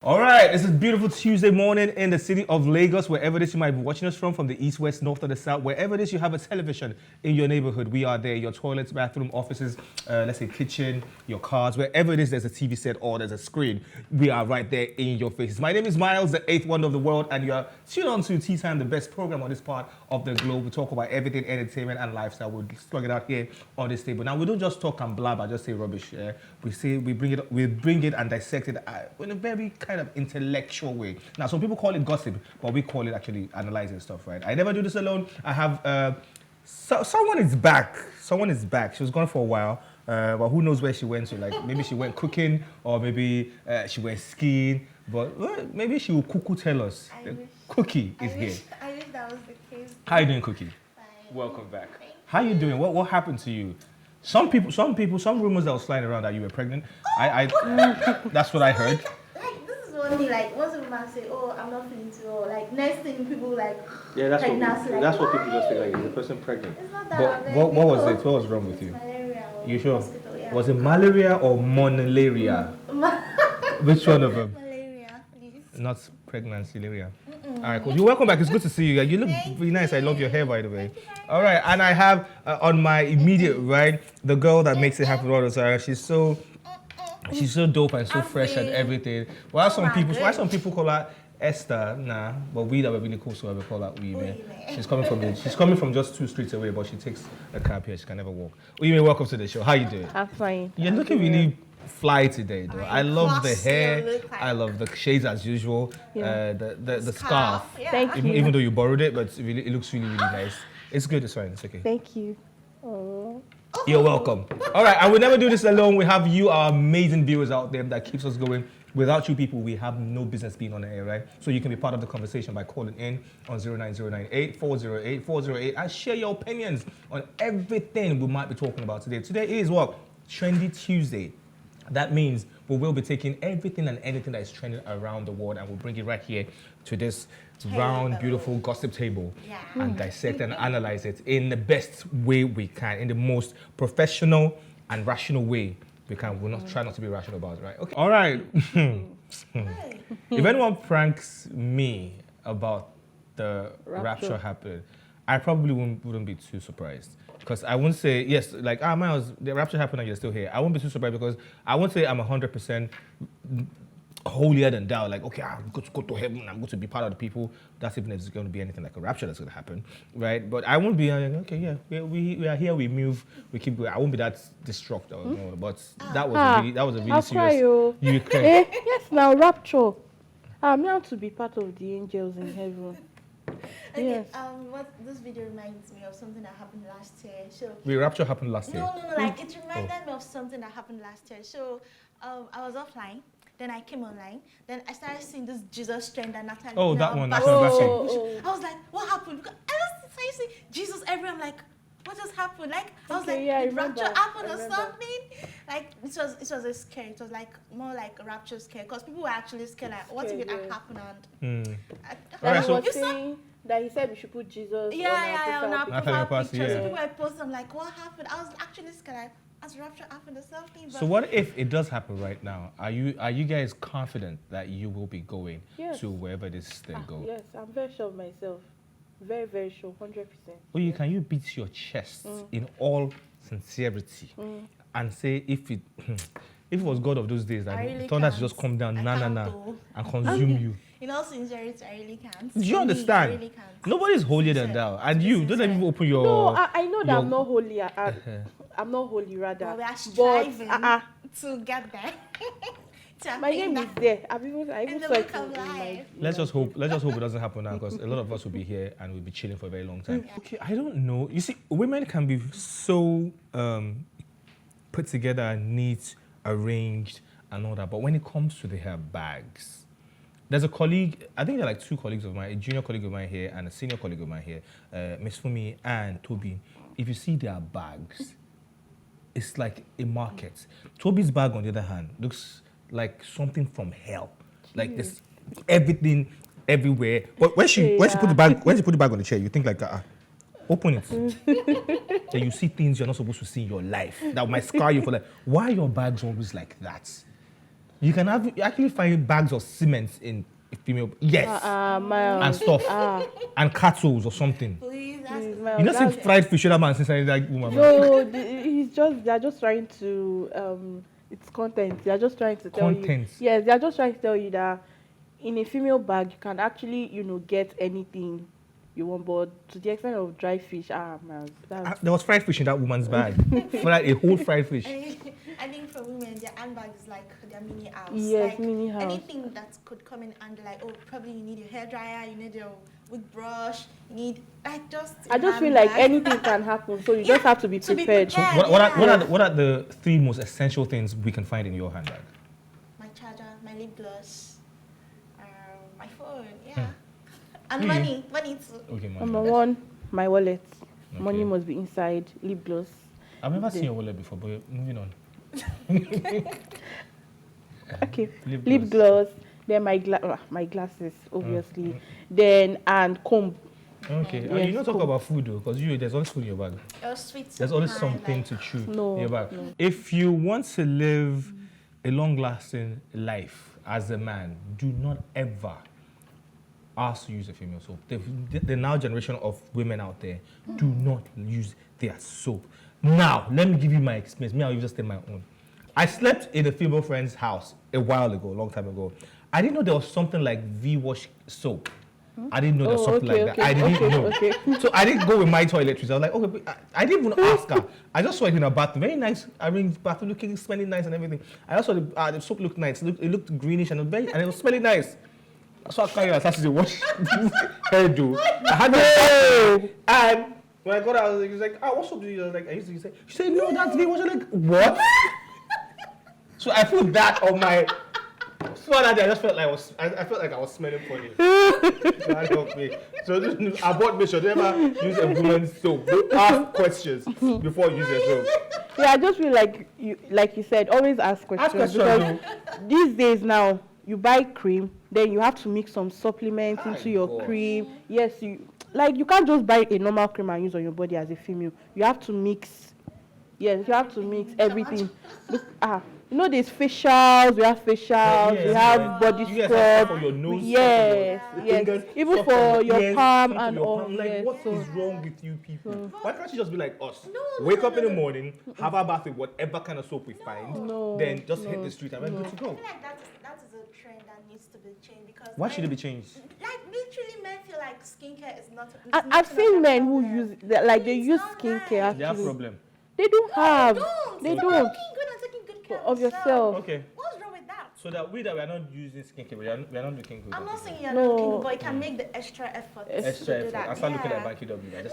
All right, this is beautiful Tuesday morning in the city of Lagos, wherever it is you might be watching us from the east, west, north, or the south, wherever it is you have a television in your neighborhood, we are there. Your toilets, bathroom, offices, let's say kitchen, your cars, wherever it is there's a TV set or there's a screen, we are right there in your faces. My name is Miles, the eighth wonder of the world, and you are tuned on to Tea Time, the best program on this part of the globe. We talk about everything, entertainment, and lifestyle. We'll slug it out here on this table. Now, we don't just talk and blab, I just say rubbish. Yeah? We bring it and dissect it in a very kind of intellectual way. Now, some people call it gossip, but we call it actually analyzing stuff, right? I never do this alone. I have someone is back. Someone is back. She was gone for a while, but who knows where she went to? Like maybe she went cooking, or maybe she went skiing. But maybe she will tell us. Cookie is here. I wish that was the case. How you doing, Cookie? Fine. Welcome back. How you doing? What happened to you? Some rumors that was flying around that you were pregnant. That's what I heard. Like this is one thing. Like once a woman say, "Oh, I'm not feeling too well," like next thing people like. Yeah, that's pregnancy, what people just think. Like, is the person pregnant? It's not that. But what was it? What was wrong with you? Malaria. Or You sure? Hospital, yeah. Was it malaria or monolaria? Which one of them? Malaria, please. Not pregnancy, malaria. All right, cool. You're welcome back. It's good to see you. You look really nice. I love your hair, by the way. All right, and I have on my immediate right the girl that makes it happen all the time. She's so dope and so fresh and everything. Why some people call her Esther? Nah, but we that were really cool, so we call her Uime. She's coming from just 2 streets away, but she takes a cab here. She can never walk. Uime, welcome to the show. How you doing? I'm fine. You're looking really fly today, though. I love the hair. I love the shades as usual. Yeah. The scarf. Yeah. Thank you. Even though you borrowed it, but it looks really nice. It's good. It's fine. It's okay. Thank you. Oh. You're welcome. All right, I will never do this alone. We have you, our amazing viewers out there that keeps us going. Without you people, we have no business being on the air, right? So you can be part of the conversation by calling in on 09098 408 408 and share your opinions on everything we might be talking about today. Today is what? Trendy Tuesday. That means we will be taking everything and anything that is trending around the world and we'll bring it right here to this round, beautiful gossip table and dissect and analyze it in the best way we can, in the most professional and rational way we can. We'll not try not to be rational about it, right? Okay. All right. If anyone pranks me about the rapture happening, I probably wouldn't be too surprised. Because I won't say, yes, like, Miles, the rapture happened and you're still here. I won't be too surprised because I won't say I'm 100% holier than thou. Like, okay, I'm going to go to heaven. I'm going to be part of the people. That's even if it's going to be anything like a rapture that's going to happen, right? But I won't be like, okay, yeah, we are here, we move, we keep going. I won't be that distraught. No, but that was a really serious. You cry. Yes, now rapture. I'm now to be part of the angels in heaven. Okay, Yes. what this video reminds me of something that happened last year. So The rapture happened last year. no, like it reminded me of something that happened last year. So I was offline, then I came online, then I started seeing this Jesus trend and Natalie. Oh, that one, Bass- National Bassey. I was like, what happened? Because I was started seeing Jesus everywhere. I'm like, what just happened? Like I was Okay, like, yeah, I did remember. rapture happen or I remember. something? Like it was a scare. It was like more like a rapture scare because people were actually scared. Like, what if it had Yeah. happened? And Alright, He so- was You saw- saying that he said we should put Jesus on our Natalie profile Bassey, pictures. yeah. People were posting. I'm like, what happened? I was actually scared. Like, has rapture happened or something? So what if it does happen right now? Are you guys confident that you will be going Yes. to wherever this thing goes? Yes, I'm very sure of myself. Very, very sure, 100%. Oye, can you beat your chest in all sincerity and say if it was God of those days that I really thunder can't. just come down, I na can't na, though. and consume you? In all sincerity, I really can't. Do you For me, understand? I really can't. Nobody's holier than thou, and you don't even open your. No, I know that your- I'm not holy. I'm not holy, rather. But we are But striving to get there. To my attain name is that there. I in even the saw book it of in my. life. Let's just hope it doesn't happen now because a lot of us will be here and we'll be chilling for a very long time. Okay, I don't know. You see, women can be so put together, neat, arranged, and all that. But when it comes to their bags, there's a colleague. I think there are like 2 colleagues of mine, a junior colleague of mine here and a senior colleague of mine here, Miss Fumi and Toby. If you see their bags, it's like a market. Toby's bag, on the other hand, looks like something from hell. Like there's everything everywhere. But when she put the bag on the chair, you think like, open it. Then you see things you're not supposed to see in your life that might scar you for like. Why are your bags always like that? You can actually find bags of cement in female. Yes. And stuff. And cattle or something. Please, You know, see fried fish that man since I like woman. No, they're just trying to it's content. They're just trying to tell you. Yes, they're just trying to tell you that in a female bag you can actually, get anything you want, but to the extent of dry fish, man, there was fried fish in that woman's bag. Like a whole fried fish. I think for women, their handbag is like their mini house. Yes, like mini house. Anything that could come in and like, oh, probably you need your hair dryer, you need your wig brush, you need like just. I just feel like anything can happen, so you just have to be prepared. So what are the 3 most essential things we can find in your handbag? My charger, my lip gloss, my phone, and money too. Okay, money. Number 1, my wallet. Okay. Money must be inside. Lip gloss. I've never seen your wallet before, but moving on. Okay, lip gloss. Then my glasses, obviously. Then and comb. Okay, Yes, you not talk about food though, because there's always food in your bag. There's always something to chew in your bag. No. If you want to live a long-lasting life as a man, do not ever ask to use a female soap. The now generation of women out there do not use their soap. Now, let me give you my experience. Me, I'll just take my own. I slept in a female friend's house a while ago, a long time ago. I didn't know there was something like V-wash soap. I didn't know there was something like that. I didn't know. So I didn't go with my toiletries. I was like, okay, but I didn't even ask her. I just saw it in her bathroom. Very nice. I mean, bathroom looking, smelling nice and everything. I also saw the soap looked nice. It looked greenish and it was smelling nice. So I carried her to wash hairdo. I had no. And when I got out, I was like, what soap do you use? I was like, I used to use it. She said, no, that's V-wash. I'm like, what? So I put that on my. So that day I just felt like I was smelling funny. So that helped me. So just, I bought Mission. Never use a woman's soap. Don't ask questions before you use your soap. Yeah, I just feel like you said, always ask questions. Because these days now, you buy cream, then you have to mix some supplements into your cream. Yes, you can't just buy a normal cream and use on your body as a female. You have to mix. Yes, you have to mix everything. There's facials, we have facials, we have body scrub. For your nose, yes. Fingers, even for your palm and all. Like, what is wrong with you people? Why can't you just be like us? Wake up in the morning, have our bath with whatever kind of soap we find, then just hit the street and we're good to go. I feel like that is a trend that needs to be changed because. Why should it be changed? Like literally, men feel like skincare is not. I've seen men who use they use skincare. Actually, they have problem. They don't have. They don't. Looking good and taking good care of yourself. Okay. What's wrong with that? So that we are not using skincare, we are not looking good. I'm not saying you're not looking good, but you can make the extra effort. Extra effort. I start looking at Banky W. It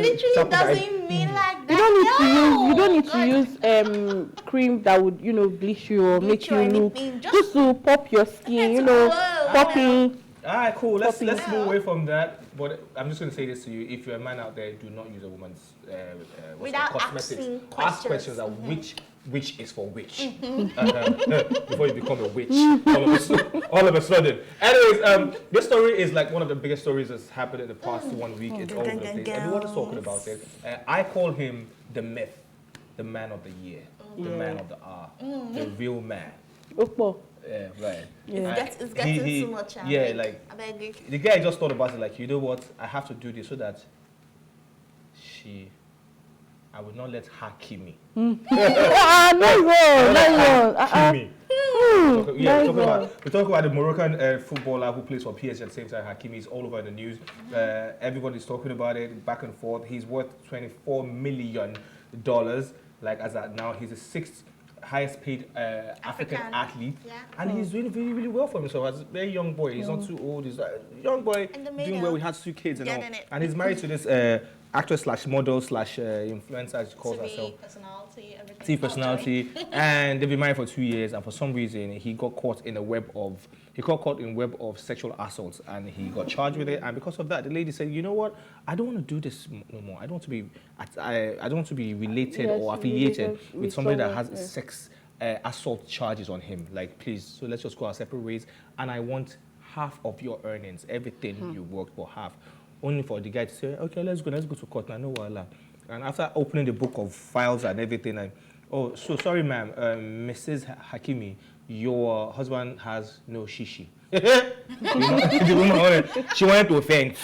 literally doesn't mean like You that. don't need to use cream that would bleach you or make you look just to pop your skin. Popping. Alright, cool. Let's move away from that. But I'm just going to say this to you: if you're a man out there, do not use a woman's without cosmetics. Asking Ask questions of which is for which before you become a witch all of a sudden. Anyways, this story is like one of the biggest stories that's happened in the past 1 week. It's all over the place. Everyone is talking about it. I call him the myth, the man of the year, the man of the hour, the real man. Yeah, right. Yeah. It's getting too much. The guy just thought about it like, you know what? I have to do this so that I would not let Hakimi. Hakimi. We talk about the Moroccan footballer who plays for PSG at the same time. Hakimi is all over the news. Everybody's talking about it back and forth. He's worth $24 million. Like as at now, he's the 6th highest paid African athlete, and he's doing really, really well for himself. As a very young boy, he's not too old. He's a young boy doing well. We had 2 kids and all, and he's married to this actress slash model slash influencer, as she calls herself. TV personality, and they've been married for 2 years, and for some reason he got caught in a web of sexual assaults, and he got charged with it. And because of that, the lady said, "You know what? I don't want to do this no more. I don't want to be related or affiliated with somebody that has sex assault charges on him. Like, please. So let's just go our separate ways. And I want half of your earnings, everything you worked for, half." Only for the guy to say, "Okay, let's go to court now. No, voila." And after opening the book of files and everything, and Oh, so sorry, ma'am. Mrs. Hakimi, your husband has no shishi. The woman she wanted to offend.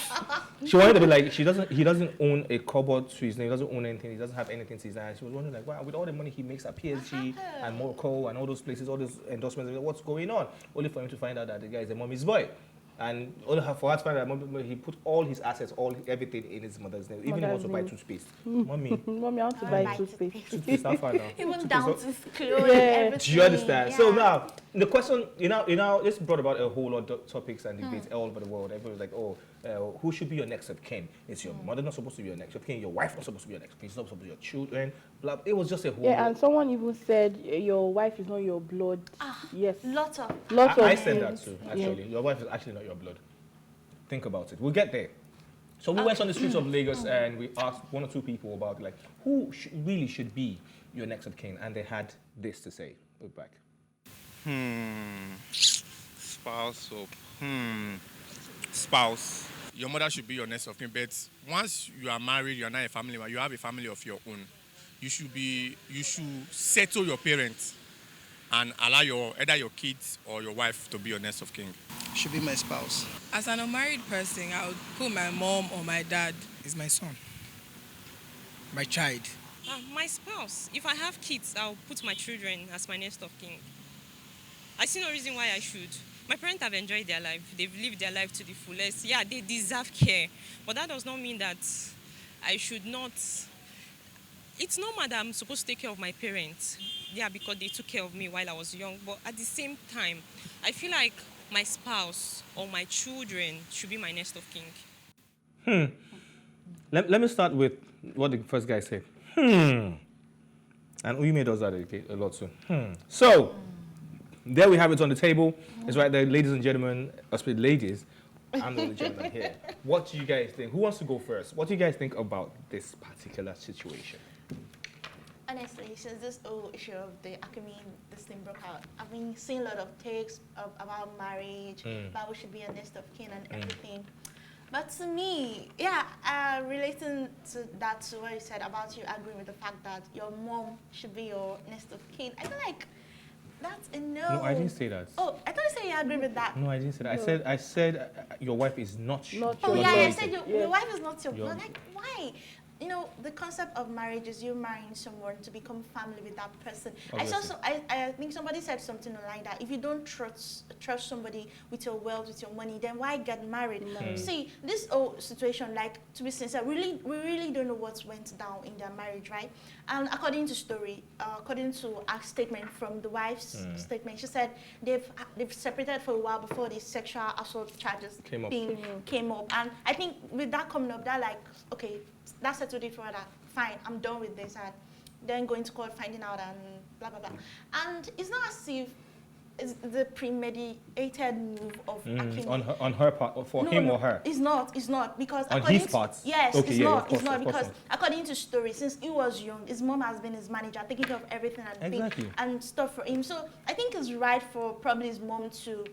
She wanted to be like, he doesn't own a cupboard to his name, he doesn't own anything, he doesn't have anything to his name. She was wondering like, wow, with all the money he makes at PSG and Morocco and all those places, all those endorsements, what's going on? Only for him to find out that the guy is a mommy's boy. And only for her to find out he put all his assets, everything in his mother's name. Even he wants to buy toothpaste. Mommy. Mommy, I want to buy toothpaste. Toothpaste, how far now? Even down to his clothes, everything. Do you understand? Yeah. So now, the question, this brought about a whole lot of topics and debates all over the world. Everybody was like, who should be your next of kin? Is your mother not supposed to be your next of kin? Your wife not supposed to be your next of kin? She's not supposed to be your children. Blah. It was just a whole. Yeah, and someone even said your wife is not your blood. Yes. Lots of. I said that too, actually. Yeah. Your wife is actually not your blood. Think about it. We'll get there. So we went on the streets of Lagos and we asked one or two people about like who really should be your next of kin, and they had this to say. Look back. Spouse. Spouse. Your mother should be your next of kin, but once you are married, you are not a family man. You have a family of your own. You should settle your parents and allow either your kids or your wife to be your next of kin. Should be my spouse. As an unmarried person, I would put my mom or my dad. Is my son. My child. My spouse. If I have kids, I'll put my children as my next of kin. I see no reason why I should. My parents have enjoyed their life. They've lived their life to the fullest. Yeah, they deserve care. But that does not mean that I should not. It's normal that I'm supposed to take care of my parents. Yeah, because they took care of me while I was young. But at the same time, I feel like my spouse or my children should be my next of kin. Let me start with what the first guy said. And Uyime does that a lot too. So, there we have it on the table. It's right there, ladies and gentlemen, especially ladies. I'm the only gentleman here. What do you guys think? Who wants to go first? What do you guys think about this particular situation? Honestly, since this whole issue of the Hakimi, this thing broke out, I've been seeing a lot of takes about marriage, about who should be a next of kin and everything. But to me, relating to that, to what you said about you agreeing with the fact that your mom should be your next of kin, I feel like that's a no. No, I didn't say that. Oh, I thought you said you agree with that. No, I didn't say that. No. I said your wife is not your blood. Oh, yeah, I said your wife is not your blood. Like, why? You know, the concept of marriage is you marrying someone to become family with that person. I think somebody said something like that. If you don't trust somebody with your wealth, with your money, then why get married? See, this whole situation, like, to be sincere, we really don't know what went down in their marriage, right? And according to a statement from the wife's statement, she said they've separated for a while before the sexual assault charges came up. And I think with that coming up, they're like, okay, that's settled it for that. Fine, I'm done with this. And then going to court, finding out, and blah, blah, blah. And it's not as if it's the premeditated move of Hakimi. On her part, or for him or her? It's not, because on his part? Yes, okay, it's not because according to story, since he was young, his mom has been his manager, taking care of everything and stuff for him. So I think it's right for probably his mom to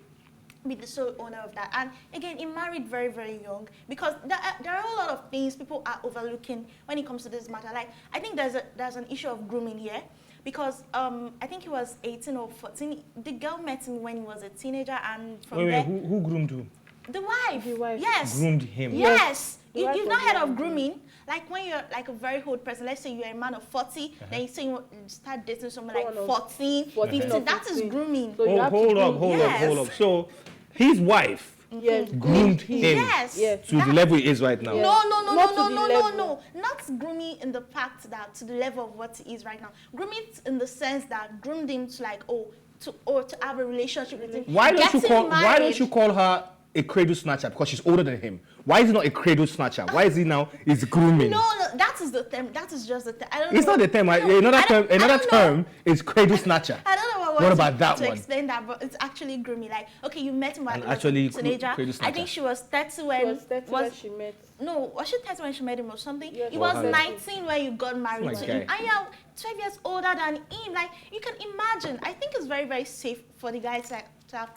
be the sole owner of that. And again, he married very, very young, because there are a lot of things people are overlooking when it comes to this matter. Like, I think there's an issue of grooming here, because I think he was 18 or 14. The girl met him when he was a teenager, and from there... Who groomed who? The wife. The wife. Yes. Groomed him. Yes. You've not heard of grooming? Like when you're like a very old person, let's say you're a man of 40, then you say you start dating someone like 14, 15, that is grooming. So hold up. So his wife groomed him to the level he is right now. No. Not grooming in the fact that to the level of what he is right now. Grooming in the sense that groomed him to like, to have a relationship with him. Why don't you call her a cradle snatcher? Because she's older than him. Why is he not a cradle snatcher? Why is he now grooming? No, that is the term. That is just the term. It's not the term. Another term is cradle snatcher. I don't know what about that to one? Explain that, but it's actually grooming. Like, okay, you met him when actually a teenager. I think she was 30 when she met. No, was she 30 when she met him or something? Yes. He was 19 when you got married to him. And you're 12 years older than him. Like, you can imagine. I think it's very, very safe for the guy to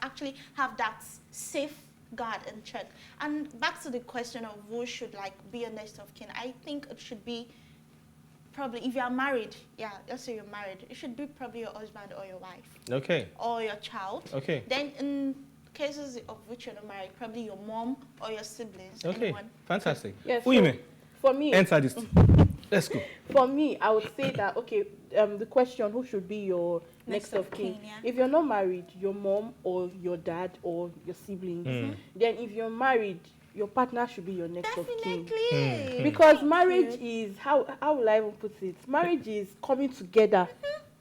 actually have that safe guard and check. And back to the question of who should like be a next of kin, I think it should be probably, if you are married, let's say you're married, it should be probably your husband or your wife. Okay. Or your child. Okay. Then in cases of which you're not married, probably your mom or your siblings. Okay. Anyone. Fantastic. Yes. Women, For me, enter this. Let's go. For me, I would say that, okay, the question, who should be your next of kin? Yeah. If you're not married, your mom or your dad or your siblings. Then if you're married, your partner should be your next of kin. Definitely. Because marriage is, how will I even put it? Marriage is coming together.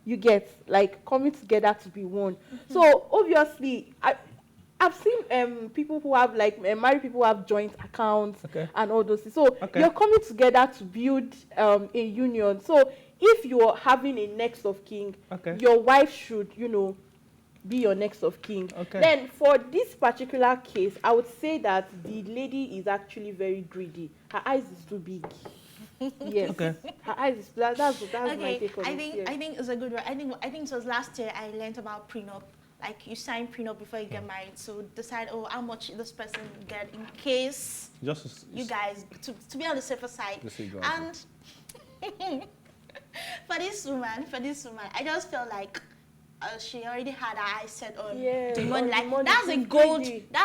You get, like, coming together to be one. So, obviously, I've seen people who have, like, married people who have joint accounts and all those things. So you're coming together to build a union. So if you're having a next of kin, your wife should, be your next of kin. Then for this particular case, I would say that the lady is actually very greedy. Her eyes is too big. Yes. Her eyes is that's my take on it. I think it's a good one. I think it was last year I learned about prenup. Like, you sign prenup before you get married, so decide, how much this person get in case you guys, to be on the safer side. And for this woman, I just felt like she already had her eyes set on the money. Like, that's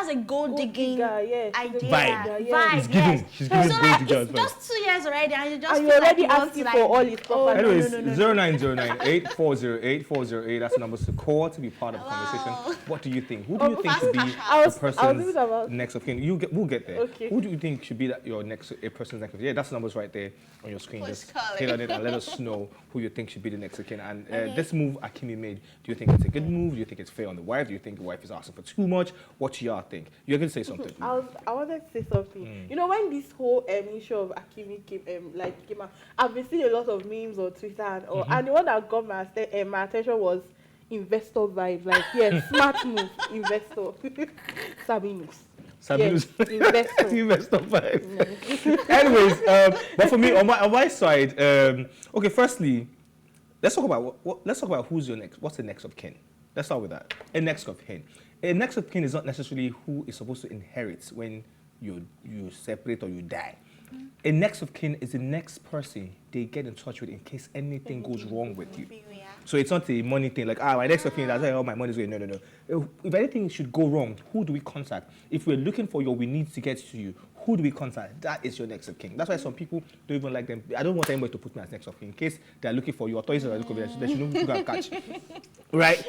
a gold digging idea. Vibe. She's giving so gold it's just 2 years already, and you just you feel already like asking for all his property. Anyways, 09098408408. That's the numbers to call to be part of the conversation. What do you think? Who do you think should be the person's next of kin? We'll get there. Okay. Who do you think should be a person's next of kin? Yeah, that's the numbers right there on your screen. Just hit on it and let us know who you think should be the next of kin. And this move Hakimi made, do you think it's a good move? Do you think it's fair on the wife? Do you think the wife is asking for too much? What do y'all think? You're going to say something. I wanted to say something. When this whole issue of Hakimi came out, I've been seeing a lot of memes on Twitter and the one that got my attention was investor vibes. Like, smart move, investor. Sabinus. Yes, investor vibes. Anyways, but for me, on my side, okay, firstly, let's talk about who's your next. What's the next of kin? Let's start with that. A next of kin. A next of kin is not necessarily who is supposed to inherit when you separate or you die. A next of kin is the next person they get in touch with in case anything goes wrong with you. So it's not a money thing like, my next of kin, that's how my money's going. No. If anything should go wrong, who do we contact? If we're looking for you, we need to get to you. Who do we contact? That is your next of kin. That's why some people don't even like them. I don't want anybody to put me as next of kin in case they're looking for you. Authorities are looking for you. They should know who can catch. Right?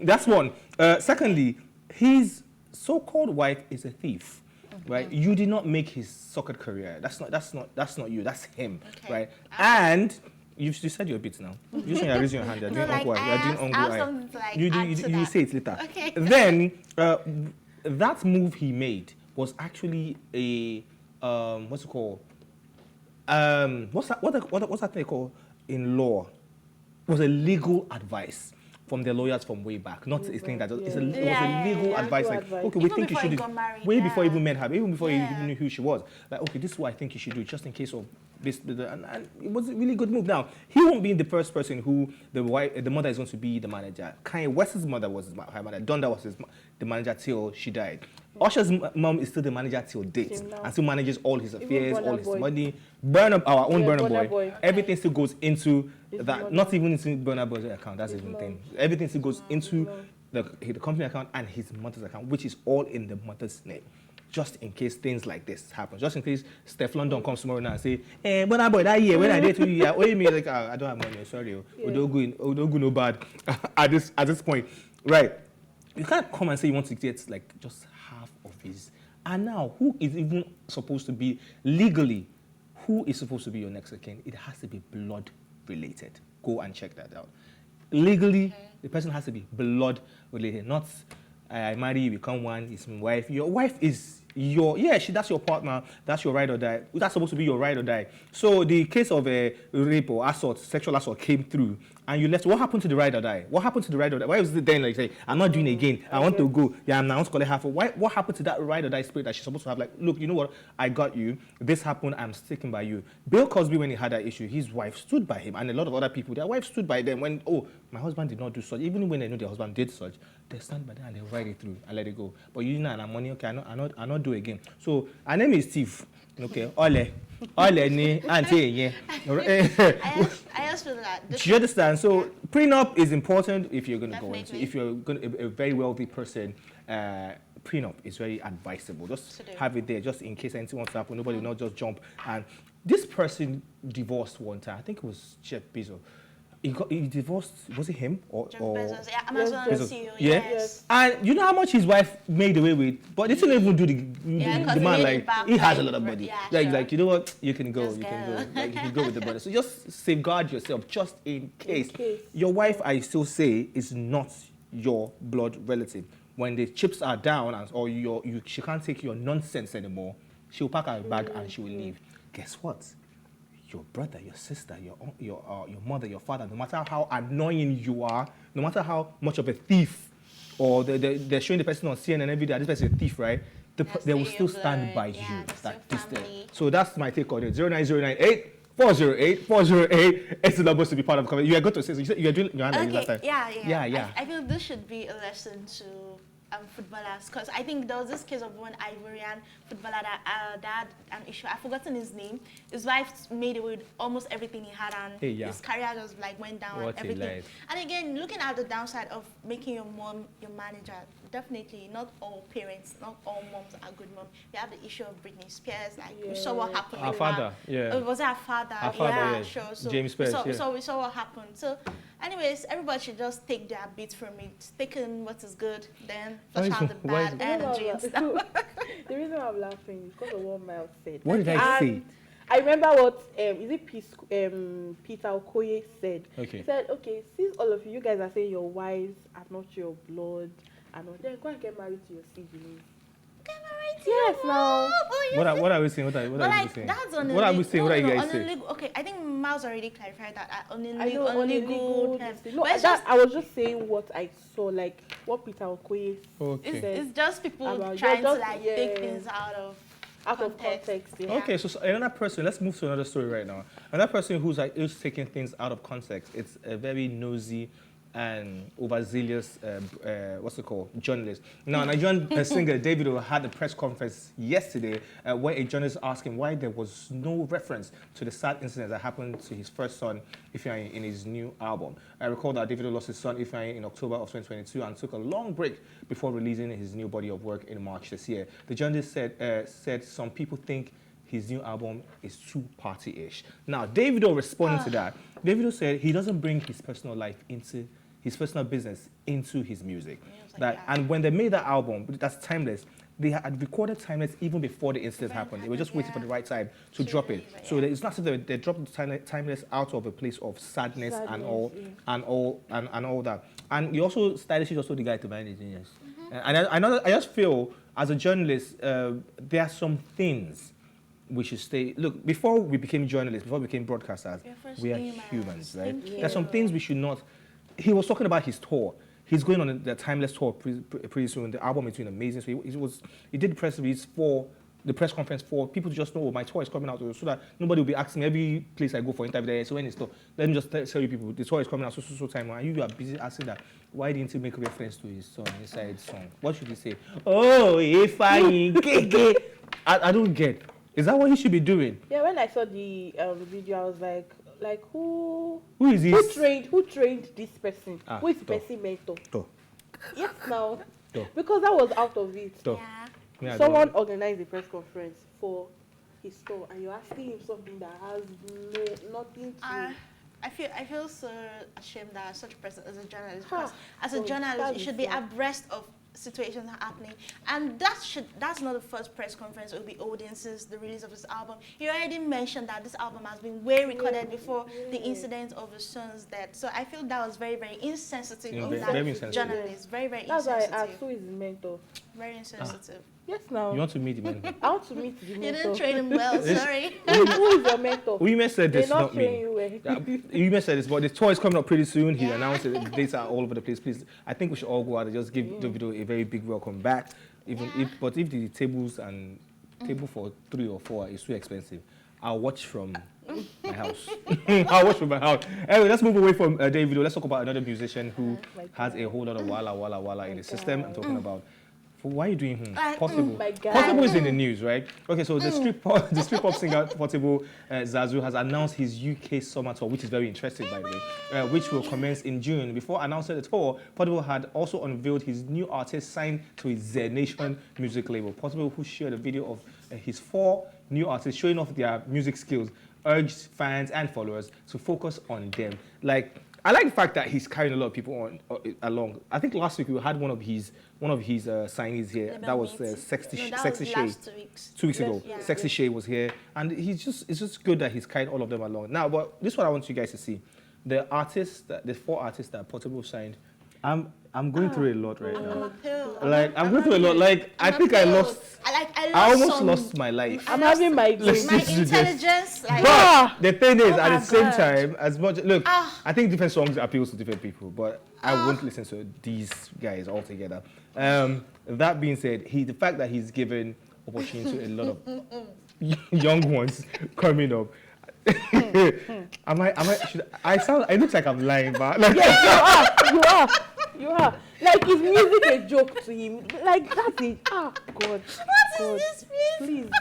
That's one. Secondly, his so-called wife is a thief. Right? You did not make his soccer career. That's not you. That's him. Right? And you said your bits now. You say you're raising your hand. You're doing uncle. You're doing uncle. You say it later. Okay. Then that move he made was actually a what's it called? What's that thing called in law? It was a legal advice from their lawyers from way back. Not a thing that it was a legal advice. Like, okay, we think you should way before you even met her, even before you even knew who she was. Like, okay, this is what I think you should do, just in case of this. And it was a really good move. Now, he won't be the first person who the mother is going to be the manager. Kanye West's mother was her mother. Donda was the manager till she died. Usher's mom is still the manager till date and still manages all his affairs, all his money. Our own Burna Boy. Everything still goes into that. Not even into Burna Boy's account. That's even the thing. Everything still goes into the company account and his mother's account, which is all in the mother's name. Just in case things like this happen. Just in case Steph London comes tomorrow now and say, "Hey, Burna Boy, that year when I did to you, what do you mean?" Like, I don't have money. Sorry, don't go no bad at this point, right? You can't come and say you want to get like just half of his. And now, who is even supposed to be legally? Who is supposed to be your next of kin? It has to be blood related. Go and check that out. Legally, the person has to be blood related. Not I marry you, become one. It's my wife. Your wife is that's your partner. That's your ride or die. That's supposed to be your ride or die. So the case of a rape or assault, sexual assault came through, and you left. What happened to the ride or die? What happened to the ride or die? Why was it then like say, I'm not doing it again. I want to go. Yeah, I'm now calling half. What happened to that ride or die spirit that she's supposed to have? Like, look, you know what? I got you. This happened. I'm sticking by you. Bill Cosby, when he had that issue, his wife stood by him, and a lot of other people, their wives stood by them when my husband did not do such. Even when they know their husband did such, they stand by there and they write it through and let it go. But you know, and money, okay, I not do again. So her name is Steve. Okay, Ole ni auntie. I just feel that. Do you understand? So prenup is important if you're going to go Definitely. into. If you're going to, a very wealthy person, prenup is very advisable. Just have it there, just in case anything wants to happen. Nobody will not just jump. And this person divorced one time. I think it was Jeff Bezos. He divorced. Was it him or? Jeff Bezos, yeah, Amazon Bezos. CEO, Yeah. yes. And you know how much his wife made away with, but they still don't even do the Yeah, 'cause the he man made like it back he has a like- lot of money. yeah, Like sure. like you know what, you can go, Just you can go. go, like you can go with the money. So just safeguard yourself, just in case. case. Your wife, I still say, is not your blood relative. When the chips are down or she can't take your nonsense anymore, she'll pack her bag and she will leave. Guess what? Your brother, your sister, your mother, your father, no matter how annoying you are, no matter how much of a thief, or they're showing the person on CNN every day, this person is a thief, right? They will still stand by you. So that's my take on it. 09098 408 408. It's the numbers to be part of the conversation. You are going to say, so you said you are doing your hand that time. Yeah. I feel this should be a lesson to footballers, because I think there was this case of one Ivorian footballer that had an issue. I've forgotten his name. His wife made away with almost everything he had, and his career just like went down and everything. And again, looking at the downside of making your mom your manager, definitely not all parents, not all moms are good moms. We have the issue of Britney Spears. Like we saw what happened. Our with father, her. Was it our father? Our father, yeah, yes. sure. So James Spears, so we saw what happened. So, anyways, everybody should just take their bits from it, take in what is good, then flush out the bad energy and stuff. The reason why I'm laughing is because of what Miles said. What did I say? I remember what is it Peter Okoye said. Okay. He said, okay, since all of you guys are saying your wives are not your blood, and all, then go and get married to your siblings. Get married to Yes, your now. mom. What are we saying? What are we saying? That's on What are we saying? What are you guys saying? Okay, I think Miles already clarified that on I know on only legal. good. No, I was just saying what I saw, like what Peter Okoye Okay. said. It's just people About- trying just- to like take things out of context. Yeah. Okay, so another person, let's move to another story right now. Another person who's taking things out of context. It's a very nosy and overzealous, journalist. Now, Nigerian singer Davido had a press conference yesterday where a journalist asked him why there was no reference to the sad incident that happened to his first son, Ifeanyi, in his new album. I recall that Davido lost his son, Ifeanyi, in October of 2022 and took a long break before releasing his new body of work in March this year. The journalist said some people think his new album is too party-ish. Now, Davido responded to that. Davido said he doesn't bring his personal life into his personal business into his music. And when they made that album, that's Timeless, they had recorded Timeless even before the incident happened. They were just waiting for the right time to drop it. So it's not that they dropped Timeless out of a place of sadness and all that. And he also stylishly also the guy to manage it. Yes. And I just feel as a journalist, there are some things we should stay. Look, before we became journalists, before we became broadcasters, we are humans, right? There's some things we should not. He was talking about his tour. He's going on the Timeless tour pretty soon. The album is doing amazing. So he did the press release for the press conference for people to just know my tour is coming out, so that nobody will be asking me every place I go for interview there. So when it's tour, let me just tell you people the tour is coming out so time. And you are busy asking that. Why didn't he make reference to his son inside the song? What should he say? Oh, if I don't get. Is that what he should be doing? Yeah, when I saw the video, I was like who is this? Who trained this person? Who is the person mentor? Yes, now. Because that was out of it. Yeah. Someone organized a press conference for his store, and you're asking him something that has nothing to. I feel so ashamed that such a person is a journalist, because as a journalist, you should be abreast of situations happening, and that's not the first press conference it will be holding since the release of this album. You already mentioned that this album has been way recorded before the incident of his son's death, so I feel that was very, very insensitive of that journalist. Very, very That's insensitive. That's why I asked who is the mentor. Very insensitive. Yes, now. You want to meet the mentor? I want to meet the mentor. You didn't train him well, sorry. Who is your mentor? Women said this, not me. You Women said this, but the tour is coming up pretty soon. He announced it. The dates are all over the place. Please, I think we should all go out and just give Davido a very big welcome back. If the tables and table for 3 or 4 is too expensive, I'll watch from My house. I watch from my house. Anyway, let's move away from Davido. Let's talk about another musician who has a whole lot of walla in the system. I'm talking about. Why are you doing Possible? Possible is in the news, right? Okay, so the street pop singer Portable Zazu has announced his UK summer tour, which is very interesting, by the way, which will commence in June. Before announcing the tour, Portable had also unveiled his new artist signed to his Z Nation music label. Portable, who shared a video of his 4 new artists showing off their music skills, urged fans and followers to focus on them. Like, I like the fact that he's carrying a lot of people along. I think last week we had one of his signees here. That was Sexy Shay. 2 weeks ago, yeah. Sexy Shay was here, and it's just good that he's carrying all of them along. Now, but this is what I want you guys to see: the 4 artists that Portable signed. I'm going through a lot right now. Like I'm going through a lot. Like I think I lost. I almost lost my life. I'm having my intelligence. Like, but the thing is, at the same time, as much look, I think different songs appeals to different people, but I won't listen to these guys altogether. That being said, the fact that he's given opportunity to a lot of young ones coming up. It looks like I'm lying, but like, yes, you are. Like, is music a joke to him? Like, that's it. God. What is this, please?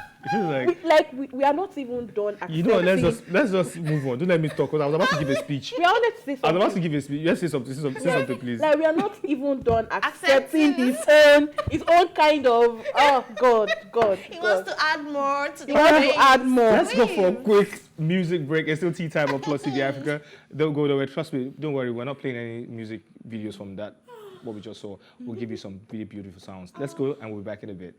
Like, we are not even done accepting. You know, let's just move on. Don't let me talk, because I was about to give a speech. We are to say something. I was about to give a speech. Let's say something, please. Like, we are not even done accepting his own kind of. Oh God. He wants to add more to the. He wants to add more. Let's go for a quick music break. It's still tea time on PlusTvAfrica. Don't go nowhere. Trust me. Don't worry. We're not playing any music videos from that. What we just saw. We'll give you some really beautiful sounds. Let's go, and we'll be back in a bit.